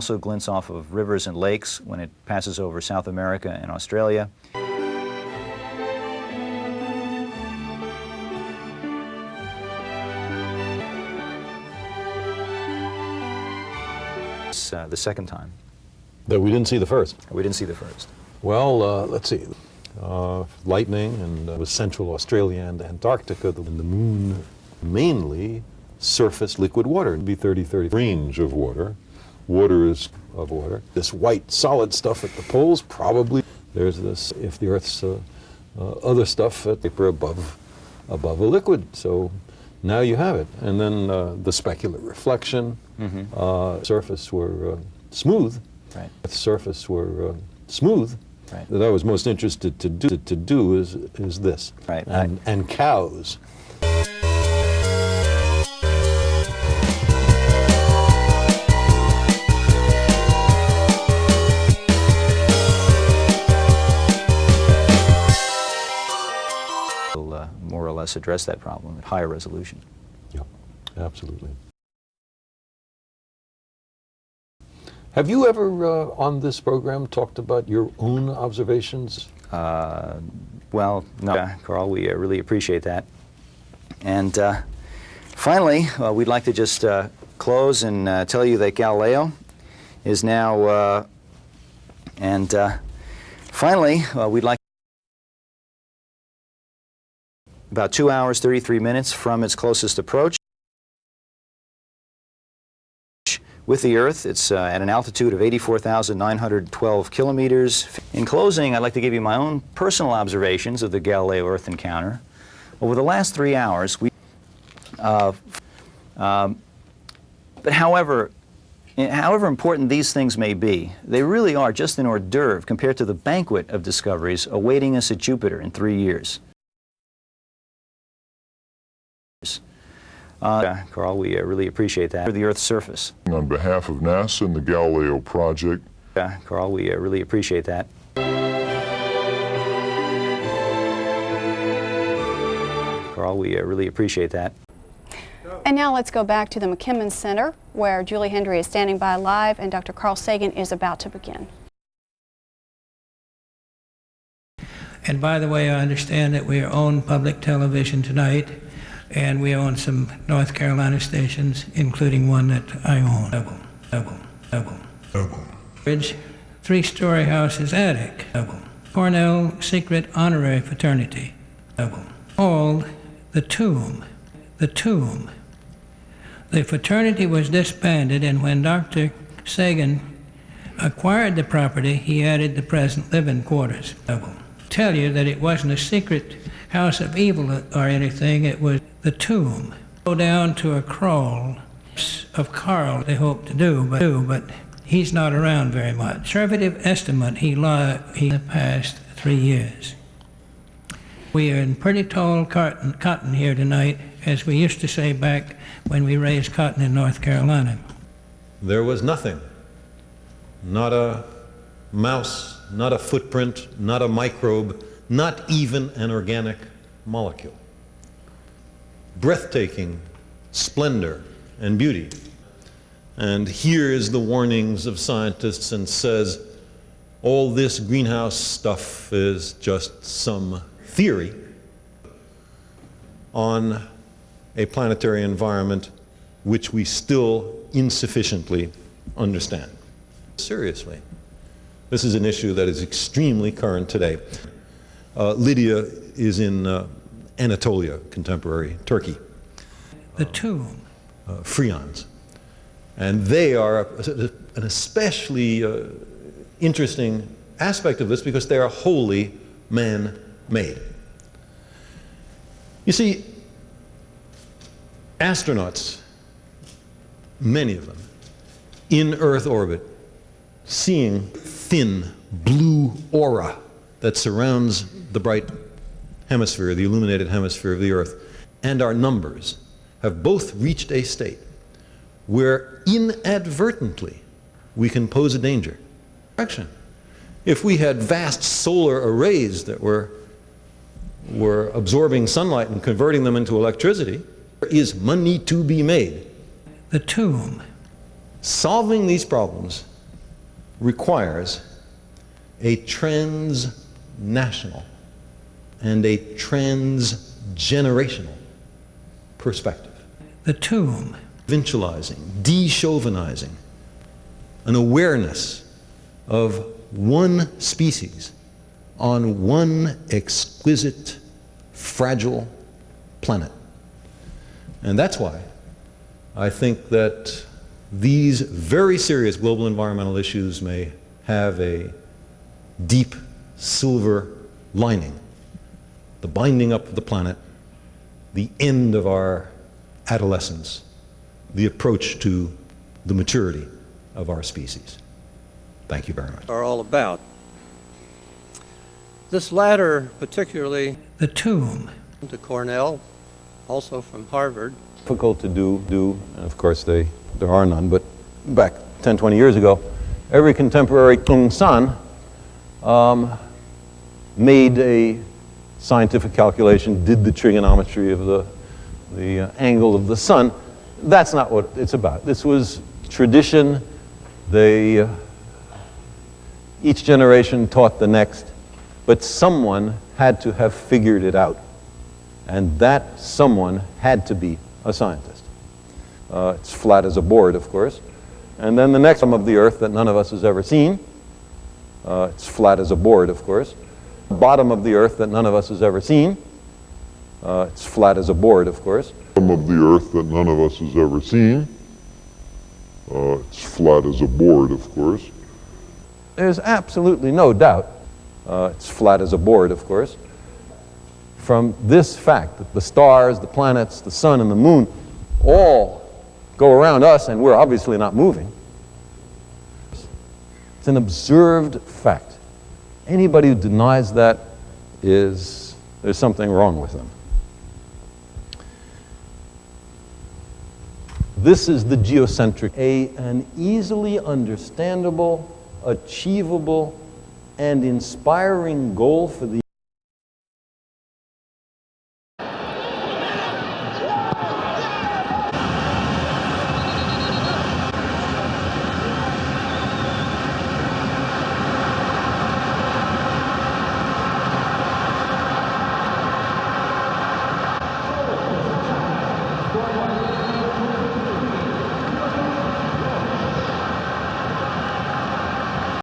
also glints off of rivers and lakes when it passes over South America and Australia. It's the second time. That we didn't see the first. We didn't see the first. Well, let's see. Lightning and was Central Australia and Antarctica, and the moon mainly surface liquid water. It'd be 30 range of water. Water is of water. This white solid stuff at the poles, probably there's this, if the Earth's other stuff at vapor above a liquid. So now you have it. And then the specular reflection, surface were smooth. Right. The surface were smooth. Right. That I was most interested to do is this. Right. And cows. We'll more or less address that problem at higher resolution. Yeah, absolutely. Have you ever, on this program, talked about your own observations? Well, no, Carl, we really appreciate that. And finally, we'd like to just close and tell you that Galileo is now, finally, we'd like about 2 hours, 33 minutes from its closest approach with the Earth. It's at an altitude of 84,912 kilometers. In closing, I'd like to give you my own personal observations of the Galileo Earth encounter. Over the last 3 hours, but however important these things may be, they really are just an hors d'oeuvre compared to the banquet of discoveries awaiting us at Jupiter in 3 years. Carl, we really appreciate that. For the Earth's surface. On behalf of NASA and the Galileo project. Carl, we really appreciate that. Carl, we really appreciate that. And now let's go back to the McKimmon Center, where Julie Hendry is standing by live and Dr. Carl Sagan is about to begin. And by the way, I understand that we are on public television tonight, and we own some North Carolina stations, including one that I own. Bridge, 3-story house's attic. Cornell secret honorary fraternity. Called the Tomb. The Tomb. The fraternity was disbanded, and when Dr. Sagan acquired the property, he added the present living quarters. Tell you that it wasn't a secret house of evil or anything, it was the tomb. Go down to a crawl of Carl, they hope to do, but he's not around very much. Conservative estimate, he the past 3 years. We are in pretty tall cotton here tonight, as we used to say back when we raised cotton in North Carolina. There was nothing. Not a mouse, not a footprint, not a microbe, not even an organic molecule. Breathtaking splendor and beauty. And here is the warnings of scientists and says, all this greenhouse stuff is just some theory on a planetary environment which we still insufficiently understand. Seriously. This is an issue that is extremely current today. Lydia is in Anatolia, contemporary Turkey. The tomb. Freons. And they are an especially interesting aspect of this because they are wholly man-made. You see, astronauts, many of them, in Earth orbit, seeing thin blue aura that surrounds the bright hemisphere, the illuminated hemisphere of the Earth, and our numbers have both reached a state where inadvertently we can pose a danger. If we had vast solar arrays that were absorbing sunlight and converting them into electricity, there is money to be made. The tomb. Solving these problems requires a transnational and a transgenerational perspective. The tomb. Provincializing, de-chauvinizing, an awareness of one species on one exquisite, fragile planet. And that's why I think that these very serious global environmental issues may have a deep silver lining. The binding up of the planet, the end of our adolescence, the approach to the maturity of our species. Thank you very much. Are all about. This latter, particularly The tomb. to Cornell, also from Harvard, Difficult to do, and of course there are none, but back 10, 20 years ago, every contemporary Tung San made a scientific calculation, did the trigonometry of the angle of the sun. That's not what it's about. This was tradition. Each generation taught the next, but someone had to have figured it out. And that someone had to be a scientist. It's flat as a board, of course. And then the next of the Earth that none of us has ever seen. It's flat as a board, of course. Bottom of the Earth that none of us has ever seen. It's flat as a board, of course. Bottom of the Earth that none of us has ever seen. It's flat as a board, of course. There's absolutely no doubt. It's flat as a board, of course. From this fact that the stars, the planets, the sun, and the moon all go around us, and we're obviously not moving. It's an observed fact. Anybody who denies that there's something wrong with them. This is the geocentric, an easily understandable, achievable, and inspiring goal for the